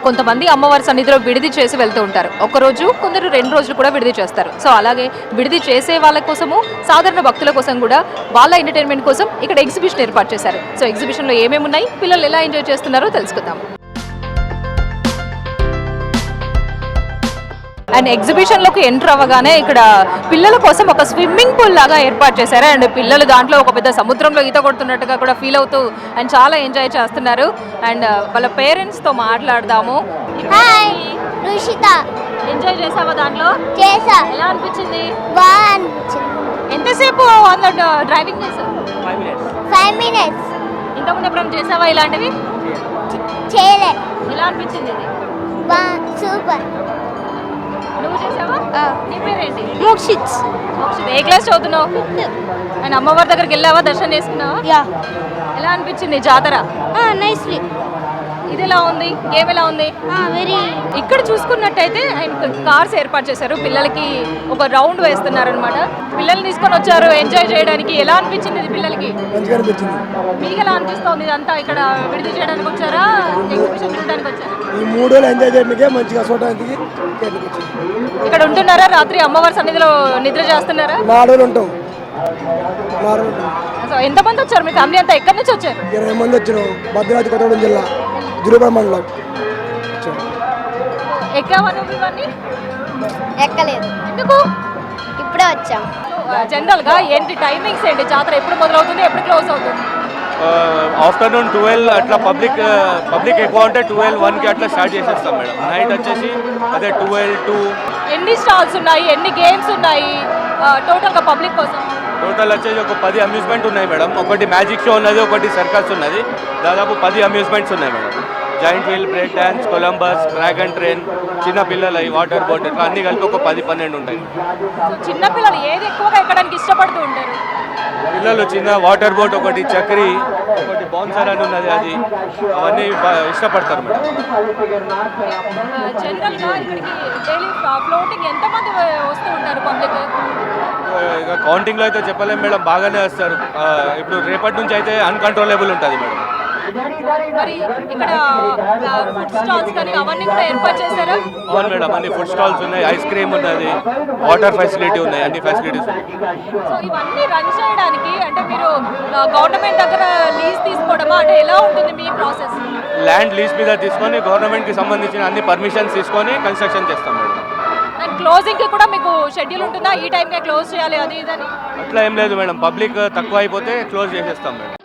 కొంతమంది అమ్మవారి సన్నిధిలో విడిది చేసి వెళ్తూ ఉంటారు. ఒకరోజు కొందరు 2 రోజులు కూడా విడిది చేస్తారు. సో అలాగే విడిది చేసే వాళ్ళ కోసము సాధారణ భక్తుల కోసం కూడా వాళ్ళ ఎంటర్టైన్మెంట్ కోసం ఇక్కడ ఎగ్జిబిషన్ ఏర్పాటు చేశారు. సో ఎగ్జిబిషన్లో ఏమేమి ఉన్నాయి, పిల్లలు ఎలా ఎంజాయ్ చేస్తున్నారో తెలుసుకుందాం. అండ్ ఎగ్జిబిషన్లోకి ఎంటర్ అవ్వగానే ఇక్కడ పిల్లల కోసం ఒక స్విమ్మింగ్ పూల్ లాగా ఏర్పాటు చేశారు. అండ్ పిల్లలు దాంట్లో ఒక పెద్ద సముద్రంలో ఈత కొడుతున్నట్టుగా కూడా ఫీల్ అవుతూ అండ్ చాలా ఎంజాయ్ చేస్తున్నారు. అండ్ వాళ్ళ పేరెంట్స్తో మాట్లాడదాము. హాయ్ రుషిత. ఎంజాయ్ చేసావా దాంట్లో? చేసా. ఎలా అనిపించింది? బాగా అనిపించింది. ఎంతసేపు అందులో డ్రైవింగ్ చేసావు? 5 minutes. ఇంతకుముందు ఎప్పుడైనా చేసావా ఇలాంటివి? చేయలే. ఎలా అనిపించింది ఇది? సూపర్. నువ్వు చేసావా? నీ పేరేంటి? మోక్షిత్. ఏ క్లాస్ చదువుతున్నావు? అండ్ అమ్మవారి దగ్గరికి వెళ్ళావా, దర్శనం చేసుకున్నావా? యా. ఎలా అనిపించింది జాతర? నైస్లీ. ఇది ఎలా ఉంది? గేమ్ ఎలా ఉంది? వెరీ. ఇక్కడ చూసుకున్నట్టయితే ఆయన కార్స్ ఏర్పాటు చేశారు, పిల్లలకి ఒక రౌండ్ వేస్తున్నారు అనమాట. పిల్లల్ని తీసుకొని వచ్చారు ఎంజాయ్ చేయడానికి. ఎలా అనిపించింది ఇది పిల్లలకి? మంచిగా అనిపించింది. మీకు ఎలా అనిపిస్తుంది? ఇదంతా ఇక్కడ విడిది చేయడానికి వచ్చారా, ఎగ్జిబిషన్ చూడడానికి వచ్చారా? ఈ 3 రోజులు ఎంజాయ్ చేయడానికే మంచిగా చూడడానికి ఇక్కడ ఉంటున్నారా? రాత్రి అమ్మవారి సన్నిధిలో నిద్ర చేస్తున్నారా? 4 రోజులు ఉంటాం. 4 రోజులు. సో ఎంతమంది వచ్చారు? మీ ఫ్యామిలీ అంతా ఎక్కడి నుంచి వచ్చారు? 20 మంది వచ్చినాం. భద్రాద్రి కొత్తగూడెం జిల్లా జురుపేట మండలం. ఎక్కావా నువ్వు ఇవన్నీ? ఎక్కలేదు. ఎందుకు? ఇప్పుడే వచ్చాం. జనరల్ గా ఏంటి టైమింగ్స్ ఏంటి? జాతర ఎప్పుడు మొదలవుతుంది, ఎప్పుడు క్లోజ్ అవుతుంది? ఆఫ్టర్నూన్ 12 అట్లా పబ్లిక్ ఎక్కువ ఉంటే 12-1కి అట్లా స్టార్ట్ చేసేస్తాం మేడం. నైట్ వచ్చేసి అదే 12-2. ఎన్ని స్టాల్స్ ఉన్నాయి, ఎన్ని గేమ్స్ ఉన్నాయి టోటల్గా పబ్లిక్ కోసం? టోటల్ వచ్చేసి ఒక 10 అమ్యూజ్మెంట్ ఉన్నాయి మేడం. ఒకటి మ్యాజిక్ షో ఉన్నది, ఒకటి సర్కస్ ఉన్నది. దాదాపు 10 అమ్యూజ్మెంట్స్ ఉన్నాయి madam. Giant wheel, break dance, Columbus, dragon train, చిన్న పిల్లలు వాటర్ బోట్, ఇట్లా అన్ని కలిపి ఒక 10-12 ఉంటాయి. చిన్న పిల్లలు ఏది ఎక్కువగా ఎక్కడానికి ఇష్టపడుతూ ఉంటారు? పిల్లలు చిన్న వాటర్ బోట్, ఒకటి చక్రి, ఒకటి బౌన్సర్ అని ఉన్నది, అది అవన్నీ ఇష్టపడతారు మేడం. జనరల్గా ఇక్కడికి డైలీ ఫ్లోటింగ్ ఎంతమంది వస్తూ ఉంటారు పబ్లిక్? ఇక కౌంటింగ్లో అయితే చెప్పలేము మేడం, బాగానే వస్తారు. ఇప్పుడు రేపటి నుంచి అయితే అన్కంట్రోలబుల్ ఉంటుంది మేడం. మరి ఇక్కడ ఫుడ్ స్టాల్స్ కానీ అవన్నీ కూడా ఏర్పాటు చేశారా? అవును మేడం, అన్ని ఫుడ్ స్టాల్స్ ఉన్నాయి, ఐస్ క్రీమ్ ఉన్నది, వాటర్ ఫెసిలిటీ ఉన్నాయి, అన్ని ఫెసిలిటీస్ ఉన్నాయి. సో ఇవన్నీ రన్ చేయడానికి అంటే మీరు గవర్నమెంట్ దగ్గర లీజ్ తీసుకోవడమా, అంటే ఎలా ఉంటుంది మీ ప్రాసెస్? ల్యాండ్ లీజ్ మీద తీసుకొని గవర్నమెంట్కి సంబంధించిన అన్ని పర్మిషన్స్ తీసుకొని కన్స్ట్రక్షన్ చేస్తాం మేడం. అండ్ క్లోజింగ్కి కూడా మీకు షెడ్యూల్ ఉంటుందా? ఈ టైంకే క్లోజ్ చేయాలి అది ఇదని? అట్లా ఏం లేదు మేడం, పబ్లిక్ తక్కువ అయిపోతే క్లోజ్ చేసేస్తాం మేడం.